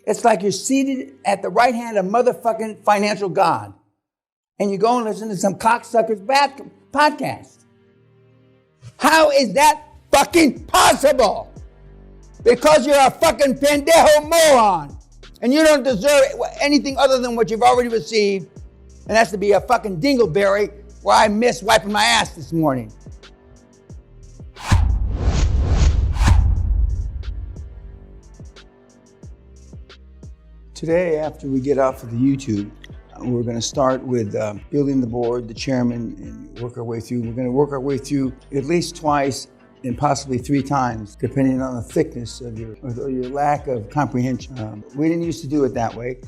It's like you're seated at the right hand of motherfucking financial God. And you go and listen to some cocksucker's podcast. How is that fucking possible? Because you're a fucking pendejo moron. And you don't deserve anything other than what you've already received. And that's to be a fucking dingleberry where I missed wiping my ass this morning. Today, after we get off of the YouTube, we're going to start with building the board, the chairman, and work our way through. We're going to work our way through at least twice and possibly 3 times, depending on the thickness of your lack of comprehension. We didn't used to do it that way.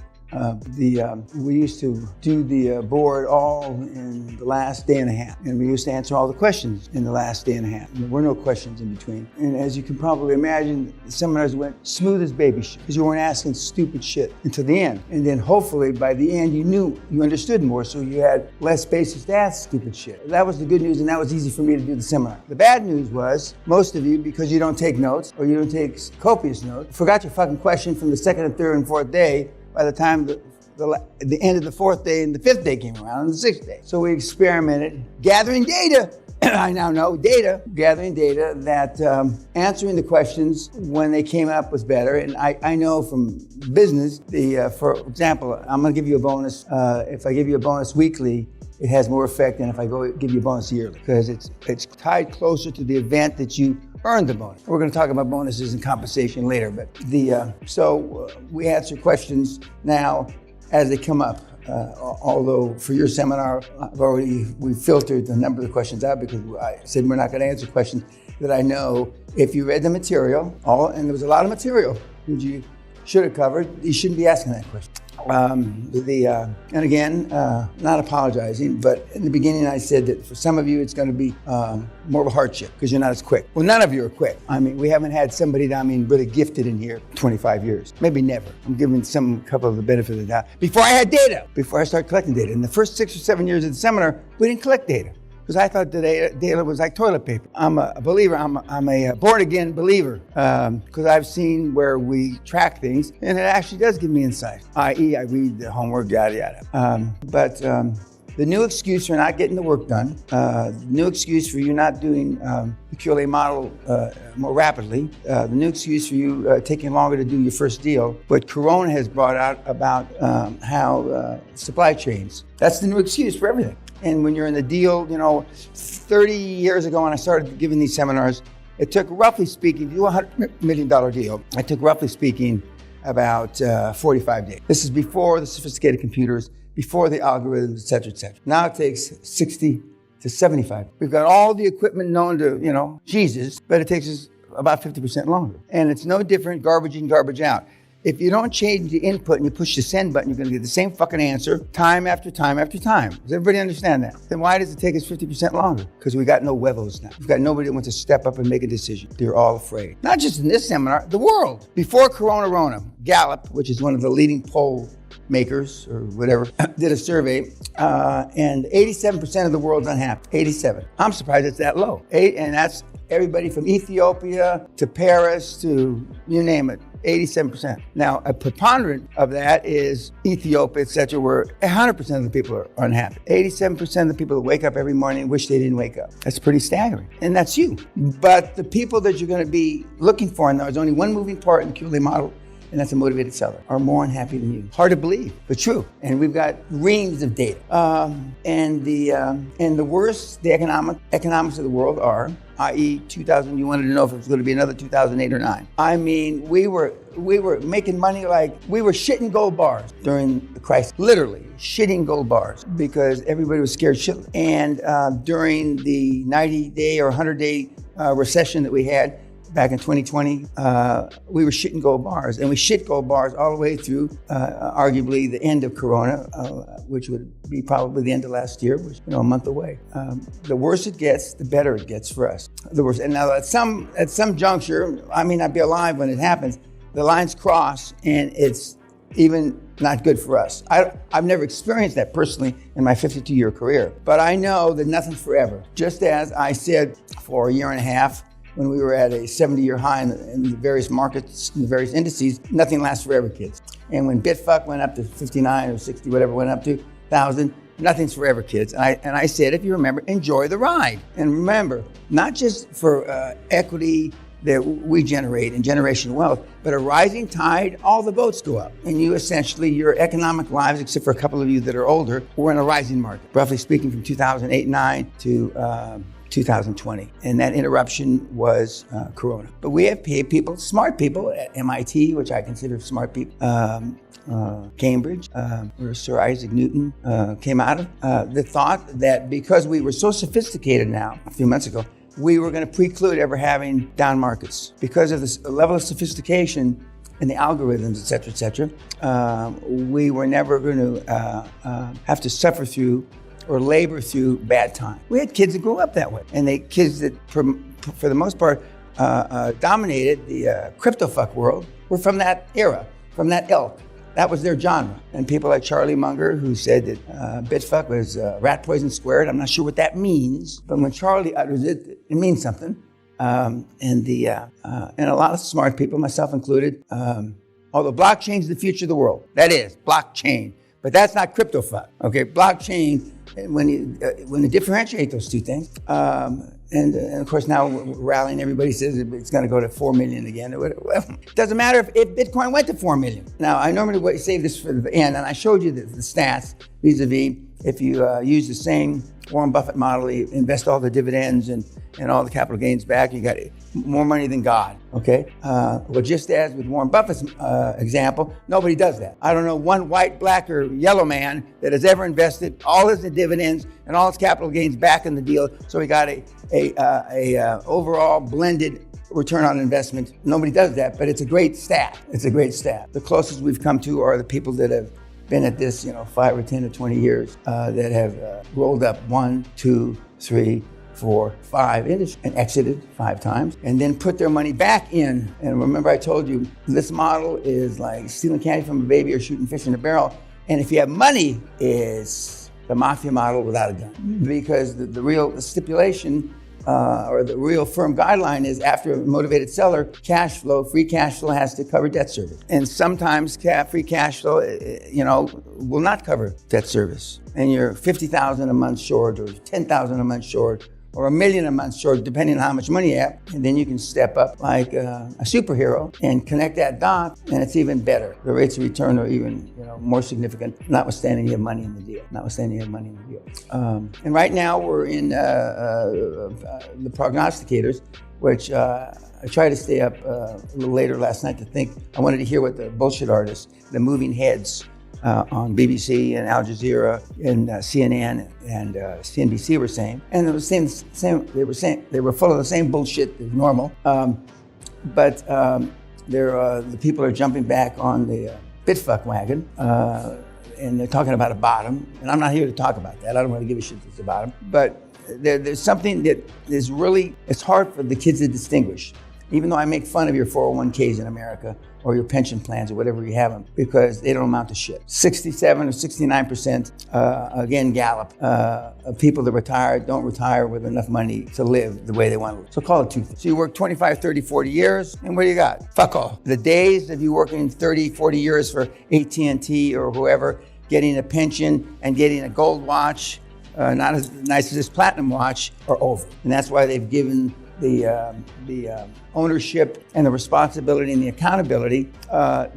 We used to do the board all in the last day and a half, and we used to answer all the questions in the last day and a half. There were no questions in between. And as you can probably imagine, the seminars went smooth as baby shit, because you weren't asking stupid shit until the end. And then hopefully by the end you understood more, so you had less basis to ask stupid shit. That was the good news, and that was easy for me to do the seminar. The bad news was, most of you, because you don't take notes, or you don't take copious notes, forgot your fucking question from the second and third and fourth day by the time the end of the 4th day and the 5th day came around, and the 6th day. So we experimented, gathering data. I now know gathering data that answering the questions when they came up was better. And I know from business, for example, I'm gonna give you a bonus. If I give you a bonus weekly, it has more effect than if I give you a bonus yearly, because it's tied closer to the event that you earned the bonus. We're going to talk about bonuses and compensation later, but so we answer questions now as they come up. Although for your seminar, we filtered a number of the questions out, because I said we're not going to answer questions that I know if you read the material, and there was a lot of material that you should have covered, you shouldn't be asking that question. And again, not apologizing, but in the beginning I said that for some of you it's going to be more of a hardship because you're not as quick. Well, none of you are quick. I mean, we haven't had somebody really gifted in here 25 years, maybe never. I'm giving a couple of the benefit of the doubt. Before I had data, before I started collecting data, in the first 6 or 7 years of the seminar, we didn't collect data. Because I thought that data was like toilet paper. I'm a believer, I'm a born-again believer, because I've seen where we track things, and it actually does give me insight, i.e. I read the homework, yada, yada. But the new excuse for not getting the work done, the new excuse for you not doing the QLA model more rapidly, the new excuse for you taking longer to do your first deal, what Corona has brought out about how supply chains, that's the new excuse for everything. And when you're in the deal, 30 years ago when I started giving these seminars, it took, roughly speaking, to do a $100 million deal, it took, roughly speaking, about 45 days. This is before the sophisticated computers, before the algorithms, et cetera, et cetera. Now it takes 60 to 75. We've got all the equipment known to, Jesus, but it takes us about 50% longer. And it's no different garbage in, garbage out. If you don't change the input and you push the send button, you're going to get the same fucking answer time after time after time. Does everybody understand that? Then why does it take us 50% longer? Because we got no huevos now. We've got nobody that wants to step up and make a decision. They're all afraid. Not just in this seminar, the world. Before Corona, Gallup, which is one of the leading poll makers or whatever, did a survey, and 87% of the world's unhappy. 87. I'm surprised it's that low. And that's everybody from Ethiopia to Paris to you name it. 87%. Now, a preponderant of that is Ethiopia, et cetera, where 100% of the people are unhappy. 87% of the people that wake up every morning wish they didn't wake up. That's pretty staggering. And that's you. But the people that you're going to be looking for, and there's only one moving part in the QLA model, and that's a motivated seller, are more unhappy than you. Hard to believe, but true. And we've got reams of data. And the worse the economics of the world are, i.e. 2000, you wanted to know if it was going to be another 2008 or 9. I mean, we were making money like we were shitting gold bars during the crisis, literally shitting gold bars, because everybody was scared shitless. And during the 90-day or 100-day recession that we had back in 2020, we were shitting gold bars, and we shit gold bars all the way through arguably the end of Corona, which would be probably the end of last year, which a month away. The worse it gets, the better it gets for us. The worse. And now at some juncture, I may not be alive when it happens, the lines cross, and it's even not good for us. I've never experienced that personally in my 52-year career, but I know that nothing's forever. Just as I said for a year and a half, when we were at a 70-year high in the various markets, in the various indices. Nothing lasts forever, kids. And when Bitfuck went up to 59 or 60, whatever went up to 1,000, nothing's forever, kids. And I said, if you remember, enjoy the ride. And remember, not just for equity that we generate in generational wealth, but a rising tide, all the boats go up. And you essentially, your economic lives, except for a couple of you that are older, were in a rising market, roughly speaking from 2008-9 to 2020. And that interruption was Corona. But we have people, smart people at MIT, which I consider smart people, Cambridge, where Sir Isaac Newton came out of, the thought that because we were so sophisticated now, a few months ago, we were going to preclude ever having down markets. Because of this level of sophistication in the algorithms, et cetera, we were never going to have to suffer through or labor through bad times. We had kids that grew up that way, and they kids that, for the most part, dominated the crypto fuck world were from that era, from that ilk. That was their genre. And people like Charlie Munger, who said that Bitfuck was rat poison squared. I'm not sure what that means, but when Charlie utters it, it means something. And a lot of smart people, myself included, although blockchain is the future of the world. That is, blockchain. But that's not crypto fuck, okay? Blockchain, when you differentiate those two things, and of course now we're rallying, everybody says it's going to go to 4 million again. Well, it doesn't matter if Bitcoin went to 4 million. Now, I normally save this for the end, and I showed you the stats vis-a-vis if you use the same Warren Buffett model, you invest all the dividends and all the capital gains back, you got more money than God, okay? Well, just as with Warren Buffett's example, nobody does that. I don't know one white, black, or yellow man that has ever invested all his dividends and all his capital gains back in the deal, so he got a overall blended return on investment. Nobody does that, but it's a great stat. It's a great stat. The closest we've come to are the people that have been at this, 5 or 10 or 20 years, that have rolled up 1, 2, 3, 4, 5 and exited 5 times, and then put their money back in. And remember, I told you this model is like stealing candy from a baby or shooting fish in a barrel. And if you have money, it's the mafia model without a gun, because the real stipulation or the real firm guideline is after a motivated seller, free cash flow has to cover debt service. And sometimes free cash flow, will not cover debt service. And you're 50,000 a month short, or 10,000 a month short, or $1 million a month short, depending on how much money you have. And then you can step up like a superhero and connect that dot, and it's even better. The rates of return are even more significant, notwithstanding you have money in the deal. And right now we're in the prognosticators, which I tried to stay up a little later last night to think. I wanted to hear what the bullshit artists, the moving heads, on BBC and Al Jazeera and CNN and CNBC were saying, and it was they were full of the same bullshit as normal, but the people are jumping back on the Bitfuck wagon, and they're talking about a bottom, and I'm not here to talk about that. I don't want to give a shit that's a bottom, but there's something that is really, it's hard for the kids to distinguish. Even though I make fun of your 401ks in America or your pension plans or whatever you have them, because they don't amount to shit. 67 or 69%, again, Gallup, of people that don't retire with enough money to live the way they want to live. So call it 2. So you work 25, 30, 40 years, and what do you got? Fuck all. The days of you working 30, 40 years for AT&T or whoever, getting a pension and getting a gold watch, not as nice as this platinum watch, are over. And that's why they've given the ownership and the responsibility and the accountability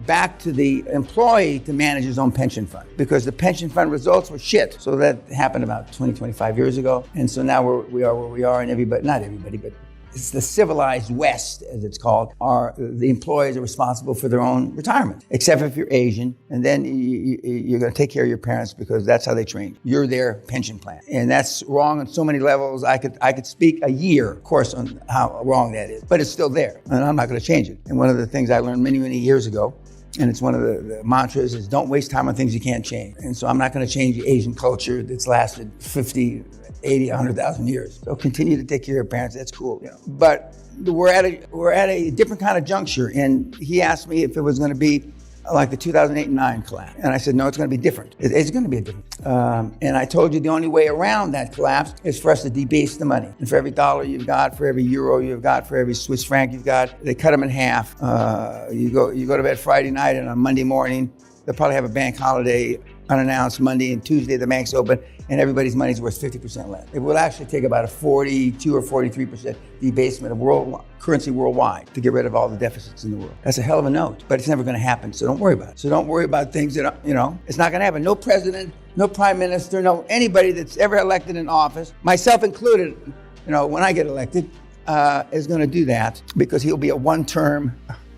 back to the employee to manage his own pension fund, because the pension fund results were shit. So that happened about 20, 25 years ago. And so now we are where we are, and not everybody, but it's the civilized West, as it's called, the employees are responsible for their own retirement, except if you're Asian, and then you're going to take care of your parents because that's how they trained. You're their pension plan, and that's wrong on so many levels. I could speak a year, of course, on how wrong that is, but it's still there, and I'm not going to change it. And one of the things I learned many, many years ago, and it's one of the mantras, is don't waste time on things you can't change. And so I'm not going to change the Asian culture that's lasted 50, 80, 100,000 years. So continue to take care of your parents. That's cool. But we're at a different kind of juncture. And he asked me if it was going to be like the 2008 and 9 collapse. And I said, no, it's going to be different. It's going to be different. And I told you the only way around that collapse is for us to debase the money. And for every dollar you've got, for every euro you've got, for every Swiss franc you've got, they cut them in half. You go to bed Friday night, and on Monday morning, they'll probably have a bank holiday unannounced Monday, and Tuesday the bank's open, and everybody's money's worth 50% less. It will actually take about a 42 or 43% debasement of currency worldwide to get rid of all the deficits in the world. That's a hell of a note, but it's never going to happen, so don't worry about it. So don't worry about things that, it's not going to happen. No president, no prime minister, no anybody that's ever elected in office, myself included, when I get elected, is going to do that, because he'll be a one-term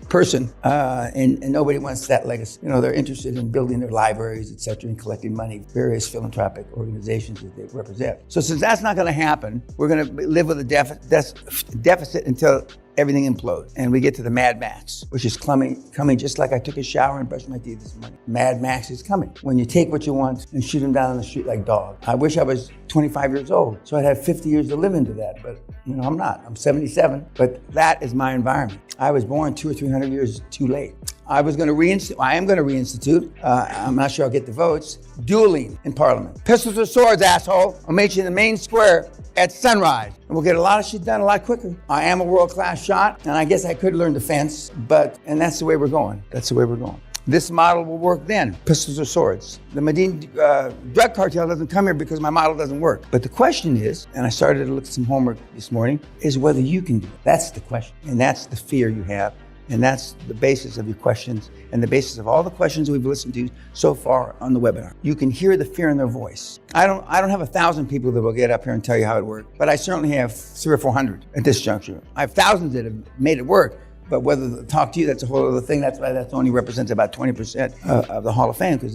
person, and nobody wants that legacy. They're interested in building their libraries, et cetera, and collecting money, various philanthropic organizations that they represent. So since that's not going to happen, we're going to live with a deficit until everything implodes. And we get to the Mad Max, which is coming just like I took a shower and brushed my teeth this morning. Mad Max is coming. When you take what you want and shoot them down on the street like dogs. I wish I was 25 years old, so I'd have 50 years to live into that, but I'm not. I'm 77, but that is my environment. I was born 200 or 300 years too late. I am going to reinstitute, I'm not sure I'll get the votes, dueling in Parliament. Pistols or swords, asshole. I'll meet you in the main square at sunrise. And we'll get a lot of shit done a lot quicker. I am a world-class shot, and I guess I could learn defense, and that's the way we're going. This model will work then, pistols or swords. The Medellin drug cartel doesn't come here because my model doesn't work. But the question is, and I started to look at some homework this morning, is whether you can do it. That's the question, and that's the fear you have. And that's the basis of your questions and the basis of all the questions we've listened to so far on the webinar. You can hear the fear in their voice. I don't have 1,000 people that will get up here and tell you how it worked, but I certainly have 300 or 400 at this juncture. I have thousands that have made it work, but whether they'll talk to you, that's a whole other thing. That's why that only represents about 20% of the Hall of Fame, because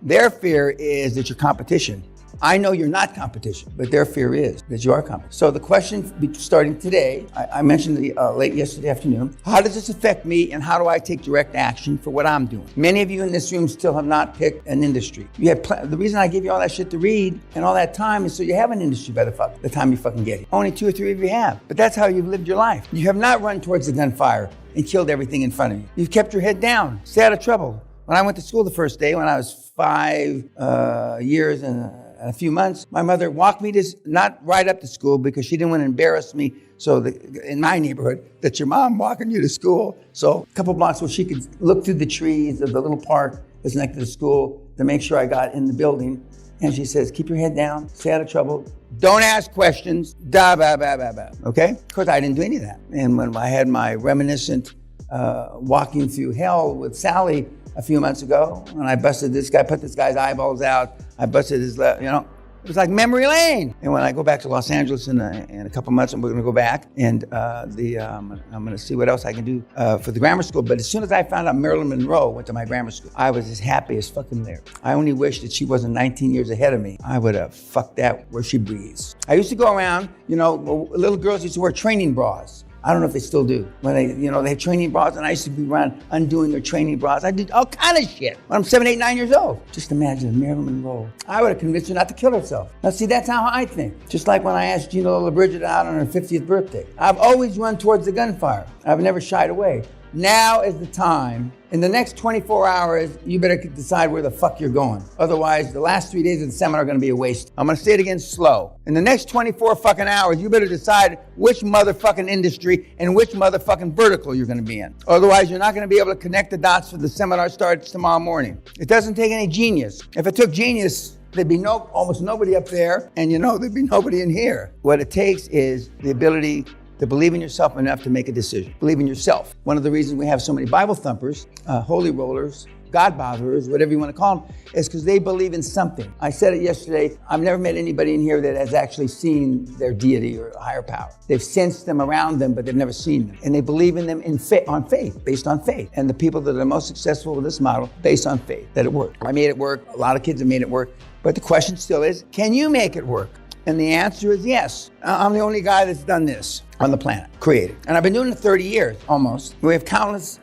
their fear is that you're competition. I know you're not competition, but their fear is that you are competition. So the question starting today, I mentioned late yesterday afternoon, how does this affect me and how do I take direct action for what I'm doing? Many of you in this room still have not picked an industry. The reason I give you all that shit to read and all that time is so you have an industry by the time you fucking get it. Only 2 or 3 of you have, but that's how you've lived your life. You have not run towards the gunfire and killed everything in front of you. You've kept your head down, stay out of trouble. When I went to school the first day, when I was 5 years and a few months, my mother walked me not right up to school because she didn't want to embarrass me. So in my neighborhood, that's your mom walking you to school. So a couple blocks where she could look through the trees of the little park that's next to the school to make sure I got in the building. And she says, keep your head down, stay out of trouble, don't ask questions, okay? Of course, I didn't do any of that. And when I had my reminiscent walking through hell with Sally a few months ago, when I busted this guy, put this guy's eyeballs out, I busted his, it was like memory lane. And when I go back to Los Angeles in a couple months, and we're gonna go back, and I'm gonna see what else I can do for the grammar school. But as soon as I found out Marilyn Monroe went to my grammar school, I was as happy as fucking there. I only wish that she wasn't 19 years ahead of me. I would have fucked that where she breathes. I used to go around, little girls used to wear training bras. I don't know if they still do. When they had training bras, and I used to be around undoing their training bras. I did all kind of shit when I'm 7, 8, 9 years old. Just imagine Marilyn Monroe. I would have convinced her not to kill herself. Now see, that's how I think. Just like when I asked Gina LaBridget out on her 50th birthday. I've always run towards the gunfire. I've never shied away. Now is the time. In the next 24 hours, you better decide where the fuck you're going. Otherwise, the last 3 days of the seminar are going to be a waste. I'm going to say it again slow. In the next 24 fucking hours, you better decide which motherfucking industry and which motherfucking vertical you're going to be in. Otherwise, you're not going to be able to connect the dots for the seminar starts tomorrow morning. It doesn't take any genius. If it took genius, there'd be almost nobody up there, and there'd be nobody in here. What it takes is the ability to believe in yourself enough to make a decision. Believe in yourself. One of the reasons we have so many Bible thumpers, holy rollers, God botherers, whatever you want to call them, is because they believe in something. I said it yesterday, I've never met anybody in here that has actually seen their deity or higher power. They've sensed them around them, but they've never seen them. And they believe in them on faith, based on faith. And the people that are most successful with this model, based on faith, that it worked. I made it work. A lot of kids have made it work. But the question still is, can you make it work? And the answer is yes. I'm the only guy that's done this on the planet, created. And I've been doing it 30 years, almost. We have countless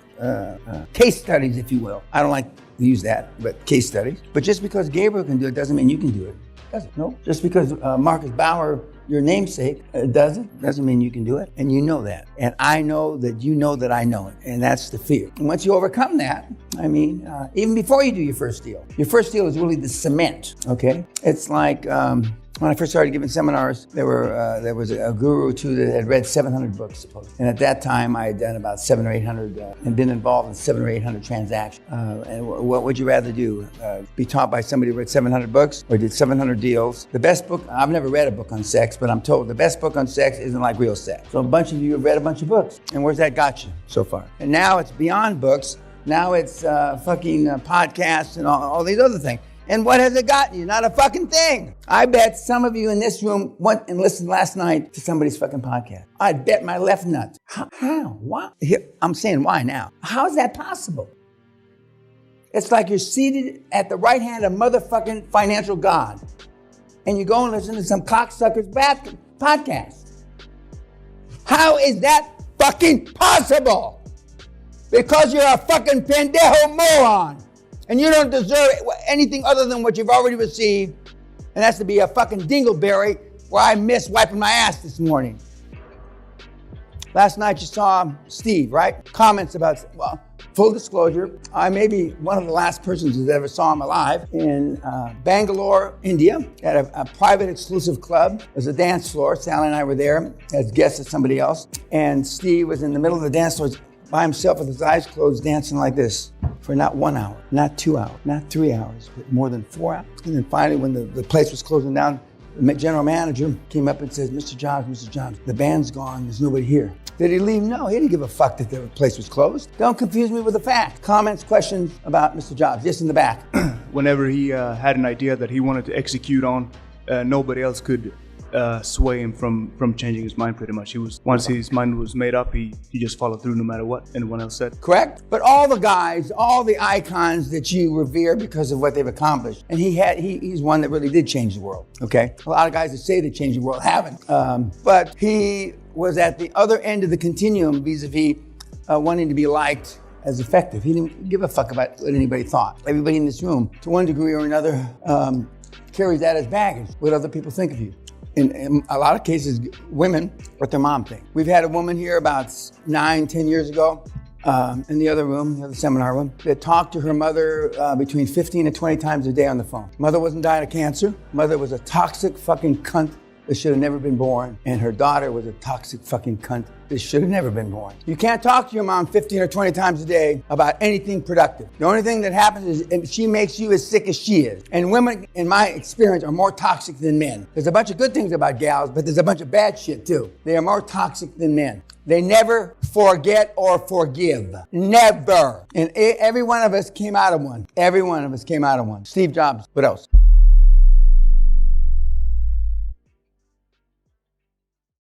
case studies, if you will. I don't like to use that, but case studies. But just because Gabriel can do it doesn't mean you can do it, does it? No. Just because Marcus Bauer your namesake. It doesn't mean you can do it. And you know that. And I know that you know that I know it. And that's the fear. And once you overcome that, even before you do your first deal is really the cement, okay? It's like, when I first started giving seminars, there was a guru too that had read 700 books, supposedly. And at that time, I had done about 700 or 800 and been involved in 700 or 800 transactions. And what would you rather do? Be taught by somebody who read 700 books or did 700 deals? The best book, I've never read a book on sex, but I'm told the best book on sex isn't like real sex. So a bunch of you have read a bunch of books. And where's that got you so far? And now it's beyond books. Now it's podcasts and all these other things. And what has it gotten you? Not a fucking thing. I bet some of you in this room went and listened last night to somebody's fucking podcast. I'd bet my left nut. How? Why? I'm saying why now. How is that possible? It's like you're seated at the right hand of motherfucking financial God. And you go and listen to some cocksucker's podcast. How is that fucking possible? Because you're a fucking pendejo moron. And you don't deserve anything other than what you've already received. And that's to be a fucking dingleberry where I missed wiping my ass this morning. Last night you saw Steve, right? Comments about, well, full disclosure, I may be one of the last persons that ever saw him alive in Bangalore, India, at a private exclusive club. It was a dance floor. Sally and I were there as guests of somebody else. And Steve was in the middle of the dance floor by himself with his eyes closed, dancing like this for not 1 hour, not 2 hours, not 3 hours, but more than 4 hours. And then finally, when the place was closing down, the general manager came up and says, Mr. Jobs, the band's gone, there's nobody here. Did he leave? No, he didn't give a fuck that the place was closed. Don't confuse me with the fact. Comments, questions about Mr. Jobs? Yes, in the back. Whenever he had an idea that he wanted to execute on, nobody else could sway him from changing his mind pretty much. Once his mind was made up, he just followed through no matter what anyone else said. Correct? But all the guys, all the icons that you revere because of what they've accomplished, and he's one that really did change the world, okay? A lot of guys that say they changed the world haven't. But he was at the other end of the continuum vis-a-vis wanting to be liked as effective. He didn't give a fuck about what anybody thought. Everybody in this room, to one degree or another, carries that as baggage, what other people think of you. In a lot of cases, women, what their mom thinks. We've had a woman here about 9-10 years ago in the other room, the other seminar room, that talked to her mother between 15 and 20 times a day on the phone. Mother wasn't dying of cancer. Mother was a toxic fucking cunt that should have never been born. And her daughter was a toxic fucking cunt that should have never been born. You can't talk to your mom 15 or 20 times a day about anything productive. The only thing that happens is she makes you as sick as she is. And women, in my experience, are more toxic than men. There's a bunch of good things about gals, but there's a bunch of bad shit too. They are more toxic than men. They never forget or forgive. Never. And every one of us came out of one. Every one of us came out of one. Steve Jobs, what else?